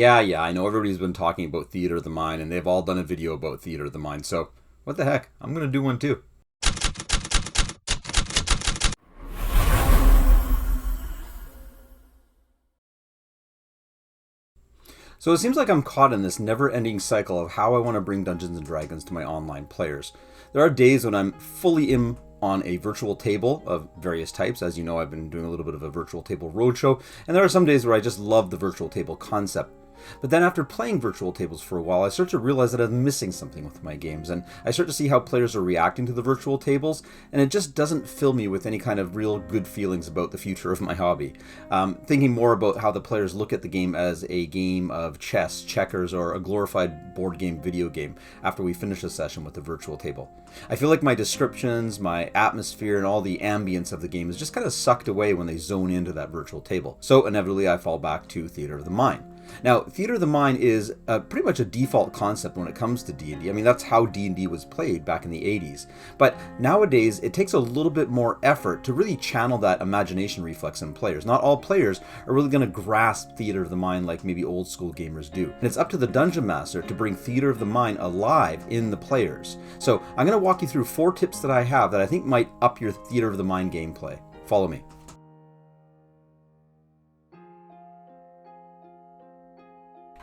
Yeah, I know everybody's been talking about Theater of the Mind, and they've all done a video about Theater of the Mind, so what the heck, I'm gonna do one too. So it seems like I'm caught in this never-ending cycle of how I want to bring Dungeons & Dragons to my online players. There are days when I'm fully in on a virtual table of various types. As you know, I've been doing a little bit of a virtual table roadshow, and there are some days where I just love the virtual table concept. But then after playing virtual tables for a while, I start to realize that I'm missing something with my games, and I start to see how players are reacting to the virtual tables, and it just doesn't fill me with any kind of real good feelings about the future of my hobby. Thinking more about how the players look at the game as a game of chess, checkers, or a glorified board game video game after we finish a session with the virtual table. I feel like my descriptions, my atmosphere, and all the ambience of the game is just kind of sucked away when they zone into that virtual table. So inevitably I fall back to Theater of the Mind. Now, Theater of the Mind is pretty much a default concept when it comes to D&D. I mean, that's how D&D was played back in the 80s. But nowadays, it takes a little bit more effort to really channel that imagination reflex in players. Not all players are really going to grasp Theater of the Mind like maybe old school gamers do. And it's up to the Dungeon Master to bring Theater of the Mind alive in the players. So I'm going to walk you through 4 tips that I have that I think might up your Theater of the Mind gameplay. Follow me.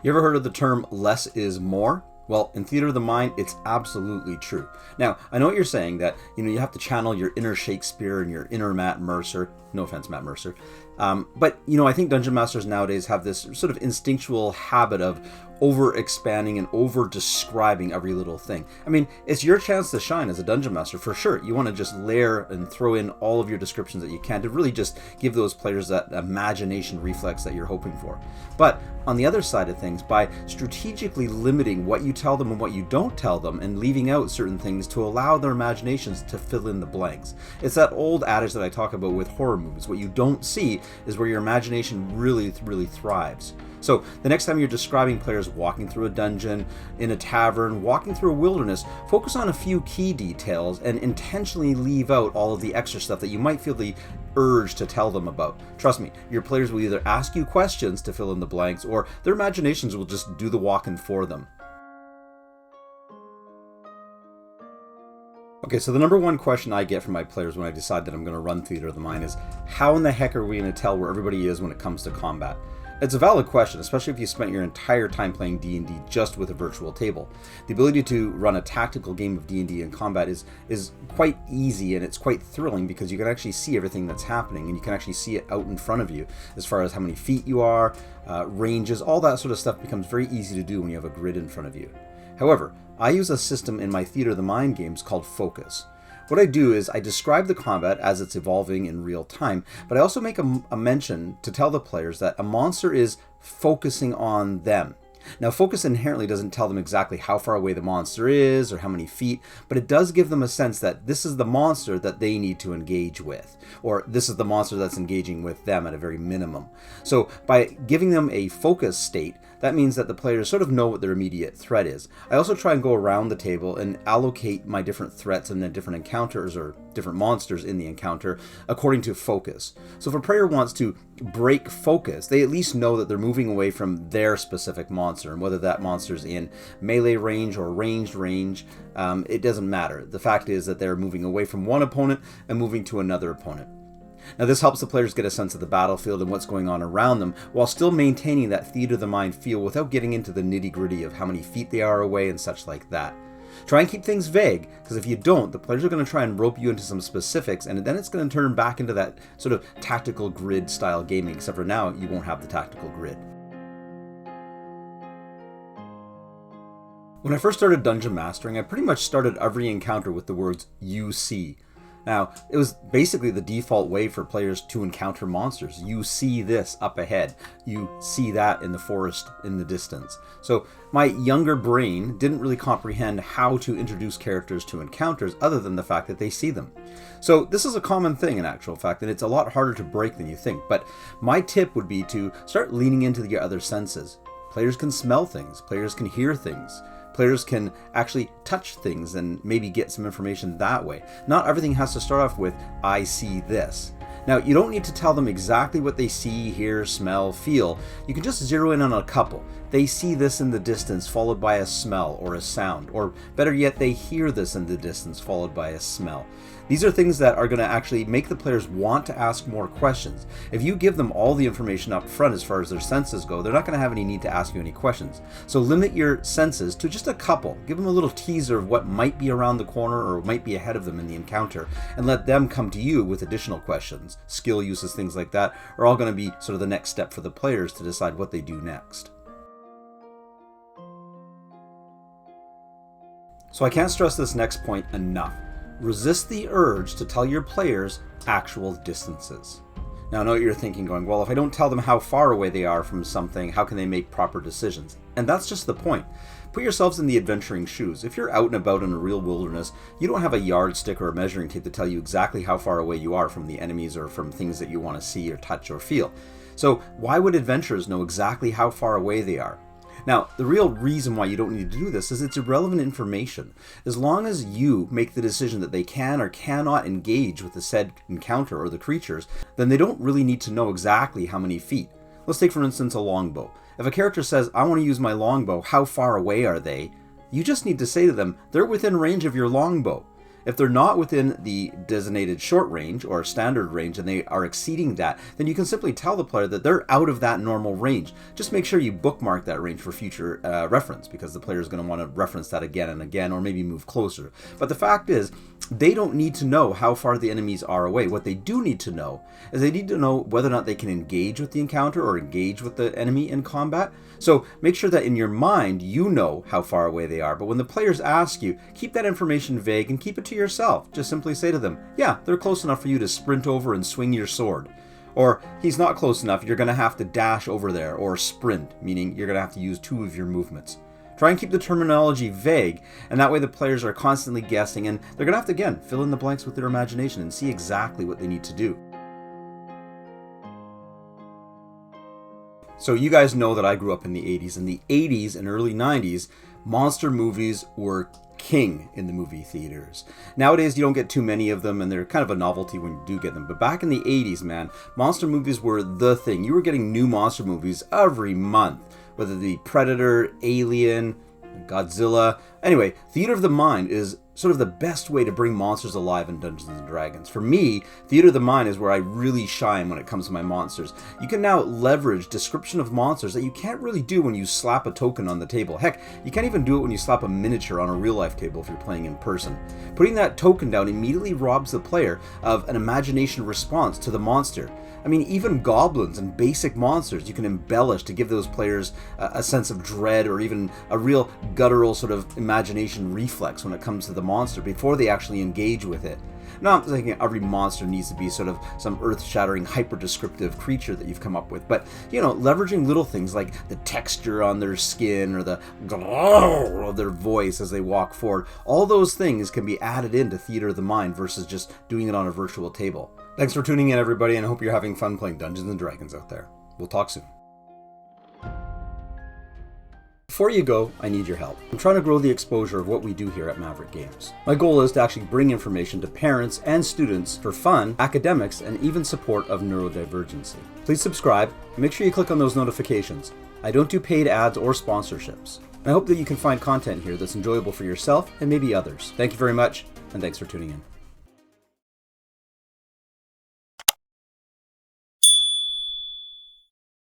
You ever heard of the term less is more? Well, in Theater of the Mind, it's absolutely true. Now, I know what you're saying, that you have to channel your inner Shakespeare and your inner Matt Mercer. No offense, Matt Mercer. But I think Dungeon Masters nowadays have this sort of instinctual habit of over-expanding and over-describing every little thing. I mean, it's your chance to shine as a Dungeon Master, for sure. You want to just layer and throw in all of your descriptions that you can to really just give those players that imagination reflex that you're hoping for. But on the other side of things, by strategically limiting what you tell them and what you don't tell them, and leaving out certain things to allow their imaginations to fill in the blanks. It's that old adage that I talk about with horror movies. What you don't see is where your imagination really thrives. So the next time you're describing players walking through a dungeon, in a tavern, walking through a wilderness, focus on a few key details and intentionally leave out all of the extra stuff that you might feel the urge to tell them about. Trust me, your players will either ask you questions to fill in the blanks, or their imaginations will just do the walking for them. Okay, so the number one question I get from my players when I decide that I'm going to run Theater of the Mind is, how in the heck are we going to tell where everybody is when it comes to combat? It's a valid question, especially if you spent your entire time playing D&D just with a virtual table. The ability to run a tactical game of D&D in combat is quite easy, and it's quite thrilling because you can actually see everything that's happening, and you can actually see it out in front of you as far as how many feet you are, ranges, all that sort of stuff becomes very easy to do when you have a grid in front of you. However, I use a system in my Theater of the Mind games called Focus. What I do is I describe the combat as it's evolving in real time, but I also make a mention to tell the players that a monster is focusing on them. Now, focus inherently doesn't tell them exactly how far away the monster is or how many feet, but it does give them a sense that this is the monster that they need to engage with, or this is the monster that's engaging with them at a very minimum. So by giving them a focus state, that means that the players sort of know what their immediate threat is. I also try and go around the table and allocate my different threats and the different encounters or different monsters in the encounter according to focus. So if a player wants to break focus, they at least know that they're moving away from their specific monster, and whether that monster's in melee range or ranged range, it doesn't matter. The fact is that they're moving away from one opponent and moving to another opponent. Now, this helps the players get a sense of the battlefield and what's going on around them, while still maintaining that Theater of the Mind feel without getting into the nitty-gritty of how many feet they are away and such like that. Try and keep things vague, because if you don't, the players are going to try and rope you into some specifics, and then it's going to turn back into that sort of tactical grid style gaming, except for now you won't have the tactical grid. When I first started Dungeon Mastering, I pretty much started every encounter with the words "you see." Now, it was basically the default way for players to encounter monsters. You see this up ahead. You see that in the forest in the distance. So my younger brain didn't really comprehend how to introduce characters to encounters other than the fact that they see them. So this is a common thing in actual fact, and it's a lot harder to break than you think. But my tip would be to start leaning into your other senses. Players can smell things. Players can hear things. Players can actually touch things and maybe get some information that way. Not everything has to start off with, I see this. Now, you don't need to tell them exactly what they see, hear, smell, feel. You can just zero in on a couple. they see this in the distance followed by a smell or a sound, or better yet, they hear this in the distance followed by a smell. These are things that are going to actually make the players want to ask more questions. If you give them all the information up front as far as their senses go, they're not going to have any need to ask you any questions. So limit your senses to just a couple. Give them a little teaser of what might be around the corner or might be ahead of them in the encounter, and let them come to you with additional questions. Skill uses, things like that, are all going to be sort of the next step for the players to decide what they do next. So I can't stress this next point enough. Resist the urge to tell your players actual distances. Now I know what you're thinking, going, well, if I don't tell them how far away they are from something, how can they make proper decisions? And that's just the point. Put yourselves in the adventuring shoes. If you're out and about in a real wilderness, you don't have a yardstick or a measuring tape to tell you exactly how far away you are from the enemies or from things that you want to see or touch or feel. So why would adventurers know exactly how far away they are? Now, the real reason why you don't need to do this is it's irrelevant information. As long as you make the decision that they can or cannot engage with the said encounter or the creatures, then they don't really need to know exactly how many feet. Let's take, for instance, a longbow. If a character says, I want to use my longbow, how far away are they? You just need to say to them, they're within range of your longbow. If they're not within the designated short range or standard range and they are exceeding that, then you can simply tell the player that they're out of that normal range. Just make sure you bookmark that range for future reference, because the player is going to want to reference that again and again, or maybe move closer. But the fact is, they don't need to know how far the enemies are away. What they do need to know is they need to know whether or not they can engage with the encounter or engage with the enemy in combat. So make sure that in your mind you know how far away they are, but when the players ask you, keep that information vague and keep it to yourself. Just simply say to them, yeah, they're close enough for you to sprint over and swing your sword. Or he's not close enough, you're going to have to dash over there, or sprint, meaning you're going to have to use 2 of your movements. Try and keep the terminology vague, and that way the players are constantly guessing, and they're going to have to, again, fill in the blanks with their imagination and see exactly what they need to do. So you guys know that I grew up in the 80s. In the 80s and early 90s, monster movies were king in the movie theaters. Nowadays, you don't get too many of them, and they're kind of a novelty when you do get them. But back in the 80s, man, monster movies were the thing. You were getting new monster movies every month, whether the Predator, Alien, Godzilla. Anyway, Theater of the Mind is sort of the best way to bring monsters alive in Dungeons & Dragons. For me, Theater of the Mind is where I really shine when it comes to my monsters. You can now leverage description of monsters that you can't really do when you slap a token on the table. Heck, you can't even do it when you slap a miniature on a real-life table if you're playing in person. Putting that token down immediately robs the player of an imagination response to the monster. I mean, even goblins and basic monsters you can embellish to give those players a sense of dread, or even a real guttural sort of imagination reflex when it comes to the monster before they actually engage with it. Now, I'm thinking every monster needs to be sort of some earth-shattering, hyper-descriptive creature that you've come up with, but, you know, leveraging little things like the texture on their skin or the growl of their voice as they walk forward, all those things can be added into Theater of the Mind versus just doing it on a virtual table. Thanks for tuning in, everybody, and I hope you're having fun playing Dungeons & Dragons out there. We'll talk soon. Before you go, I need your help. I'm trying to grow the exposure of what we do here at Maverick Games. My goal is to actually bring information to parents and students for fun, academics, and even support of neurodivergency. Please subscribe, and make sure you click on those notifications. I don't do paid ads or sponsorships. I hope that you can find content here that's enjoyable for yourself and maybe others. Thank you very much, and thanks for tuning in.